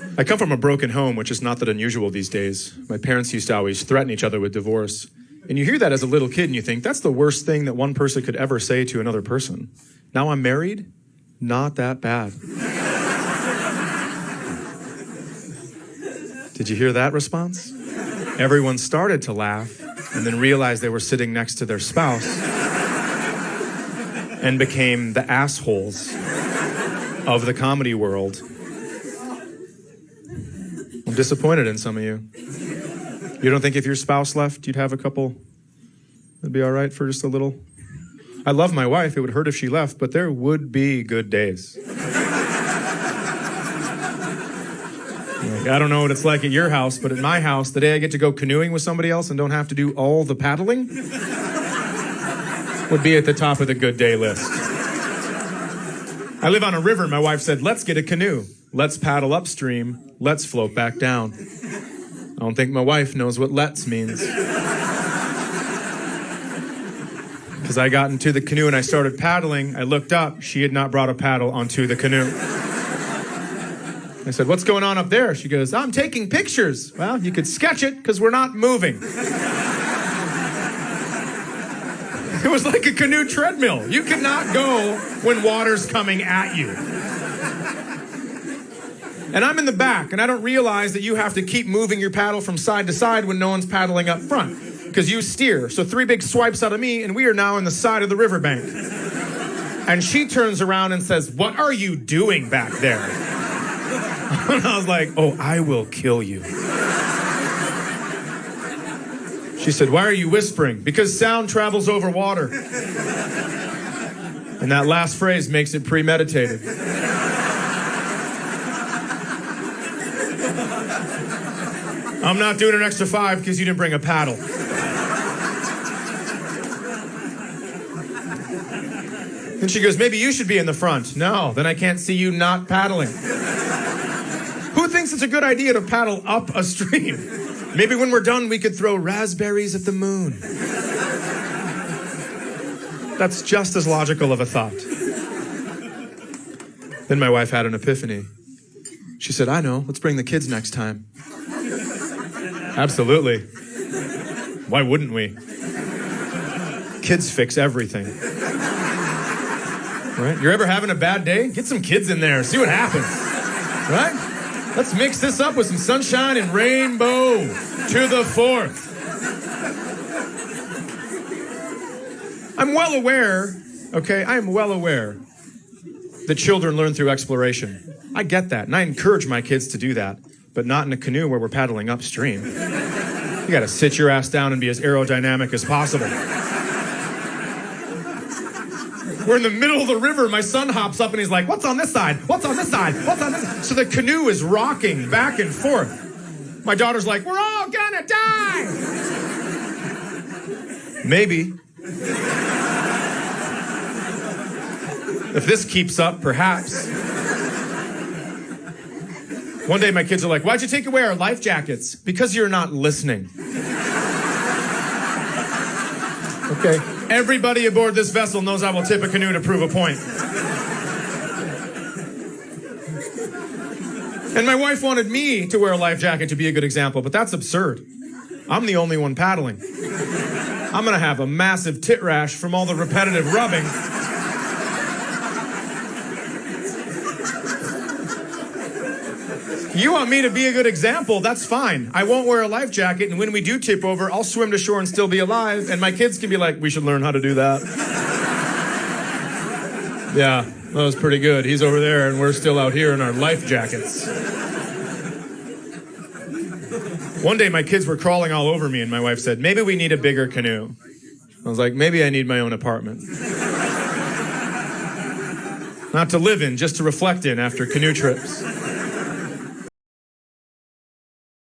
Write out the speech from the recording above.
I come from a broken home, which is not that unusual these days. My parents used to always threaten each other with divorce. And you hear that as a little kid and you think, that's the worst thing that one person could ever say to another person. Now I'm married? Not that bad. Did you hear that response? Everyone started to laugh and then realized they were sitting next to their spouse and became the assholes of the comedy world. I'm disappointed in some of you. You don't think if your spouse left, you'd have a couple, it'd be all right for just a little? I love my wife. It would hurt if she left, but there would be good days. Like, I don't know what it's like at your house, but at my house, the day I get to go canoeing with somebody else and don't have to do all the paddling would be at the top of the good day list. I live on a river. My wife said, let's get a canoe. Let's paddle upstream. Let's float back down. I don't think my wife knows what let's means. Because I got into the canoe and I started paddling. I looked up. She had not brought a paddle onto the canoe. I said, what's going on up there? She goes, I'm taking pictures. Well, you could sketch it because we're not moving. It was like a canoe treadmill. You could not go when water's coming at you. And I'm in the back, and I don't realize that you have to keep moving your paddle from side to side when no one's paddling up front, because you steer. So 3 big swipes out of me, and we are now on the side of the riverbank. And she turns around and says, what are you doing back there? And I was like, oh, I will kill you. She said, why are you whispering? Because sound travels over water. And that last phrase makes it premeditated. I'm not doing an extra 5 because you didn't bring a paddle. And she goes, maybe you should be in the front. No, then I can't see you not paddling. Who thinks it's a good idea to paddle up a stream? Maybe when we're done, we could throw raspberries at the moon. That's just as logical of a thought. Then my wife had an epiphany. She said, I know, let's bring the kids next time. Absolutely. Why wouldn't we? Kids fix everything. Right? You're ever having a bad day? Get some kids in there, see what happens. Right? Let's mix this up with some sunshine and rainbow to the 4th. I'm well aware, okay, I am well aware that children learn through exploration. I get that, and I encourage my kids to do that, but not in a canoe where we're paddling upstream. You gotta sit your ass down and be as aerodynamic as possible. We're in the middle of the river. My son hops up and he's like, what's on this side? What's on this side? What's on this side? So the canoe is rocking back and forth. My daughter's like, we're all gonna die. Maybe. If this keeps up, perhaps. One day my kids are like, why'd you take away our life jackets? Because you're not listening. Okay. Everybody aboard this vessel knows I will tip a canoe to prove a point. And my wife wanted me to wear a life jacket to be a good example, but that's absurd. I'm the only one paddling. I'm gonna have a massive tit rash from all the repetitive rubbing. You want me to be a good example, that's fine. I won't wear a life jacket, and when we do tip over, I'll swim to shore and still be alive, and my kids can be like, we should learn how to do that. Yeah, that was pretty good. He's over there, and we're still out here in our life jackets. One day, my kids were crawling all over me, and my wife said, maybe we need a bigger canoe. I was like, maybe I need my own apartment. Not to live in, just to reflect in after canoe trips.